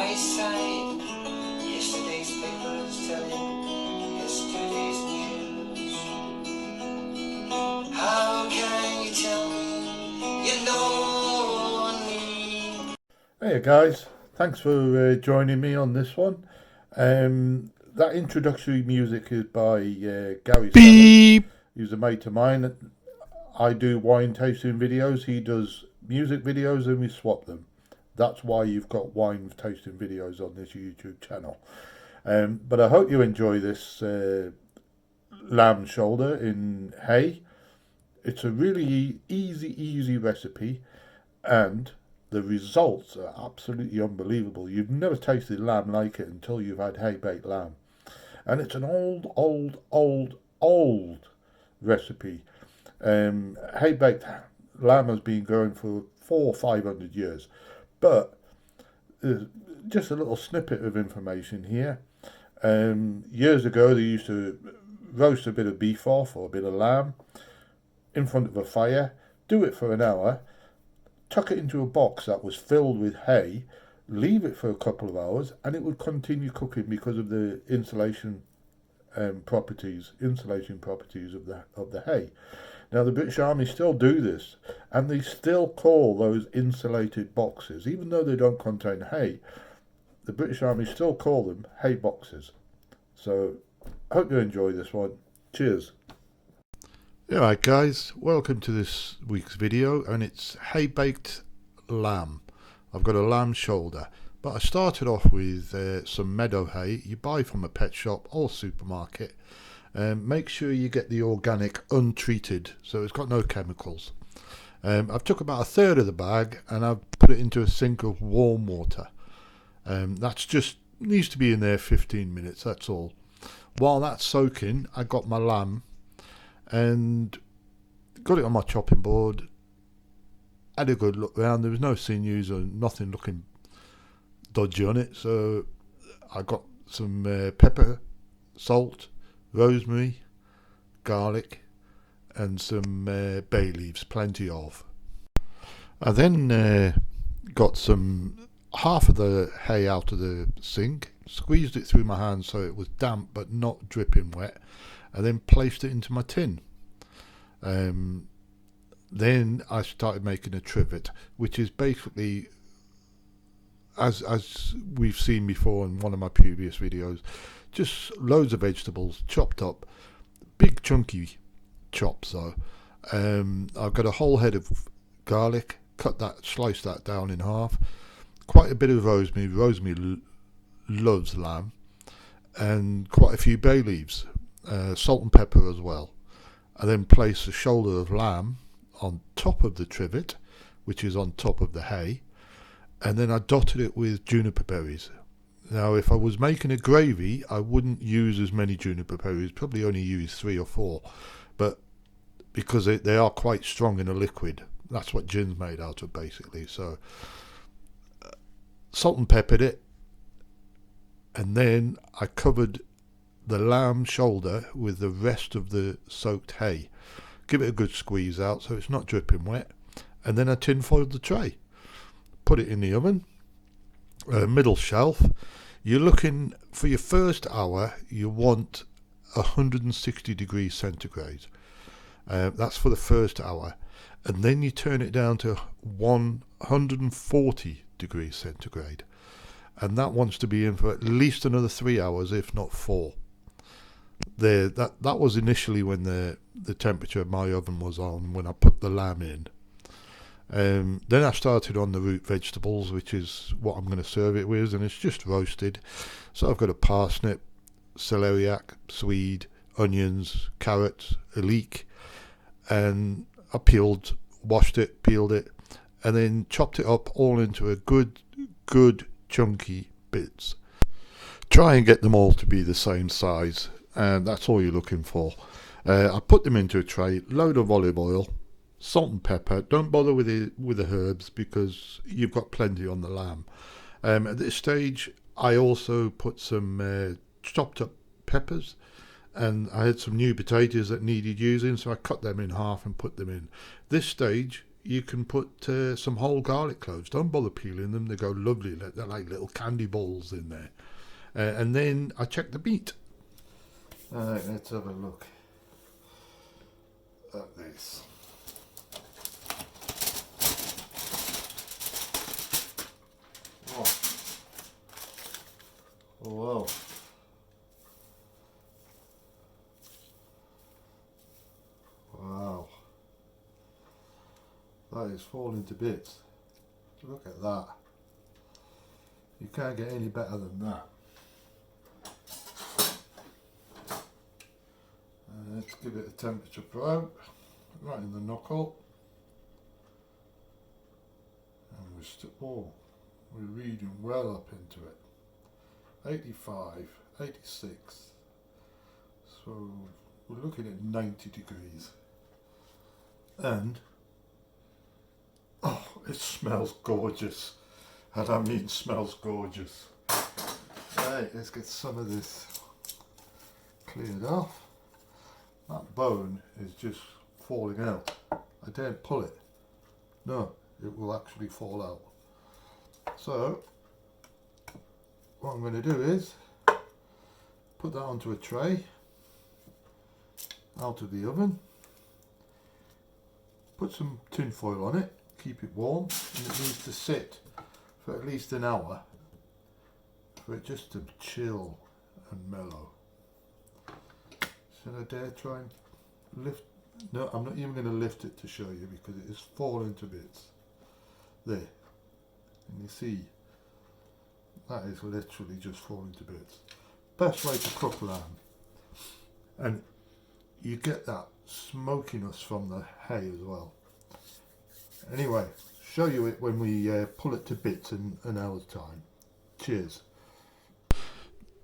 eyesight. Yesterday's papers telling yesterday's news. How can you tell me you're lonely? Hey guys, thanks for joining me on this one. That introductory music is by Gary Sellers. Beep. He's a mate of mine. I do wine tasting videos. He does music videos, and we swap them. That's why you've got wine tasting videos on this YouTube channel. But I hope you enjoy this lamb shoulder in hay. It's a really easy recipe, and the results are absolutely unbelievable. You've never tasted lamb like it until you've had hay baked lamb. And it's an old recipe. Hay baked lamb has been going for 400 or 500 years. But just a little snippet of information here. Years ago, they used to roast a bit of beef off or a bit of lamb in front of a fire, do it for an hour, tuck it into a box that was filled with hay, leave it for a couple of hours, and it would continue cooking because of the insulation properties of the hay. Now the British Army still do this, and they still call those insulated boxes, even though they don't contain hay, the British Army still call them hay boxes. So I hope you enjoy this one. Cheers. Alright guys, welcome to this week's video, and it's hay baked lamb. I've got a lamb shoulder, but I started off with some meadow hay you buy from a pet shop or supermarket. Make sure you get the organic untreated, so it's got no chemicals. I've took about a third of the bag and I've put it into a sink of warm water. That's just needs to be in there 15 minutes, that's all. While that's soaking, I got my lamb and got it on my chopping board, had a good look round. There was no sinews or nothing looking dodgy on it, so I got some pepper, salt, rosemary, garlic and some bay leaves, plenty of. I then got some half of the hay out of the sink, squeezed it through my hand so it was damp but not dripping wet, and then placed it into my tin. Then I started making a trivet, which is basically, as we've seen before in one of my previous videos, just loads of vegetables chopped up, big chunky chops though. I've got a whole head of garlic, sliced that down in half, quite a bit of rosemary. Rosemary loves lamb, and quite a few bay leaves, salt and pepper as well. I then place a shoulder of lamb on top of the trivet, which is on top of the hay, and then I dotted it with juniper berries. Now if I was making a gravy, I wouldn't use as many juniper berries, probably only use 3 or 4, but because they are quite strong in a liquid, that's what gin's made out of basically. So salt and peppered it, and then I covered the lamb shoulder with the rest of the soaked hay. Give it a good squeeze out so it's not dripping wet, and then I tin foiled the tray. Put it in the oven, middle shelf. You're looking, for your first hour, you want 160 degrees centigrade. That's for the first hour. And then you turn it down to 140 degrees centigrade. And that wants to be in for at least another 3 hours, if not 4. That was initially when the temperature of my oven was on when I put the lamb in. Then I started on the root vegetables, which is what I'm going to serve it with, and it's just roasted. So I've got a parsnip, celeriac, swede, onions, carrots, a leek, and I washed it, peeled it, and then chopped it up all into a good chunky bits. Try and get them all to be the same size, and that's all you're looking for. I put them into a tray, load of olive oil, salt and pepper. Don't bother with the herbs because you've got plenty on the lamb. At this stage I also put some chopped up peppers, and I had some new potatoes that needed using, so I cut them in half and put them in. This stage you can put some whole garlic cloves. Don't bother peeling them, they go lovely. They're like little candy balls in there. And then I check the meat. Alright, let's have a look at this. Oh wow. Wow. That is falling to bits. Look at that. You can't get any better than that. Let's give it a temperature probe. Right in the knuckle. And we're reading well up into it. 85, 86. So we're looking at 90 degrees. And oh, it smells gorgeous. And I mean smells gorgeous. Right, let's get some of this cleared off. That bone is just falling out. I daren't pull it. No, it will actually fall out. So what I'm going to do is put that onto a tray, out of the oven, put some tin foil on it, keep it warm, and it needs to sit for at least an hour for it just to chill and mellow. Should I dare try and lift? No, I'm not even going to lift it to show you because it is falling to bits. There, and you see that is literally just falling to bits. Best way to cook lamb, and you get that smokiness from the hay as well. Anyway, show you it when we pull it to bits in an hour's time. Cheers.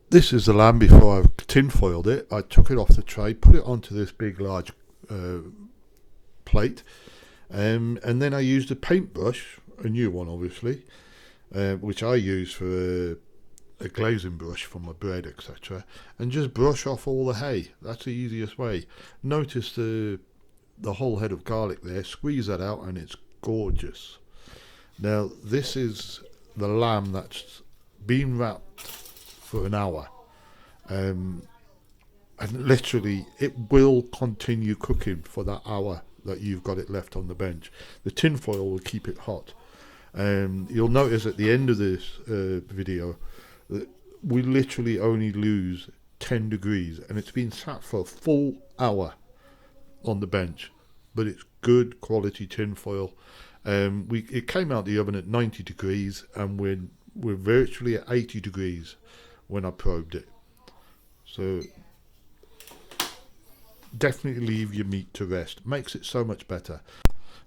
This is the lamb before I've tin foiled it. I took it off the tray, put it onto this big large plate, and then I used a paintbrush, a new one obviously, which I use for a glazing brush for my bread, etc., and just brush off all the hay. That's the easiest way. Notice the whole head of garlic there, squeeze that out and it's gorgeous. Now this is the lamb that's been wrapped for an hour, and literally it will continue cooking for that hour that you've got it left on the bench. The tin foil will keep it hot. You'll notice at the end of this video that we literally only lose 10 degrees and it's been sat for a full hour on the bench, but it's good quality tin foil. It came out the oven at 90 degrees and we're virtually at 80 degrees when I probed it. So definitely leave your meat to rest, makes it so much better.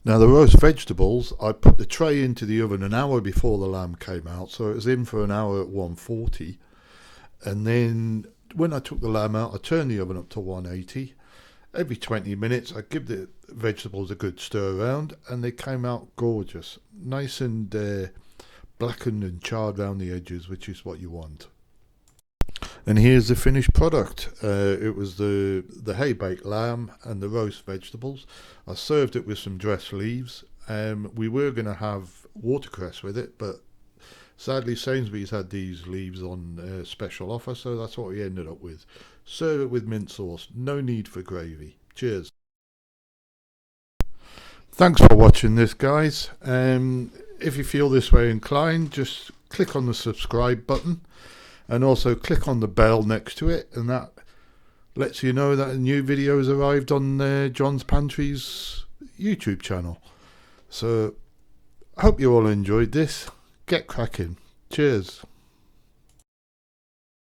Now the roast vegetables, I put the tray into the oven an hour before the lamb came out, so it was in for an hour at 140, and then when I took the lamb out I turned the oven up to 180. Every 20 minutes I give the vegetables a good stir around and they came out gorgeous, nice and blackened and charred around the edges, which is what you want. And here's the finished product. It was the hay baked lamb and the roast vegetables. I served it with some dressed leaves. We were going to have watercress with it, but sadly Sainsbury's had these leaves on special offer, so that's what we ended up with. Serve it with mint sauce. No need for gravy. Cheers. Thanks for watching this, guys. If you feel this way inclined, just click on the subscribe button. And also click on the bell next to it, and that lets you know that a new video has arrived on John's Pantry's YouTube channel. So I hope you all enjoyed this. Get cracking. Cheers.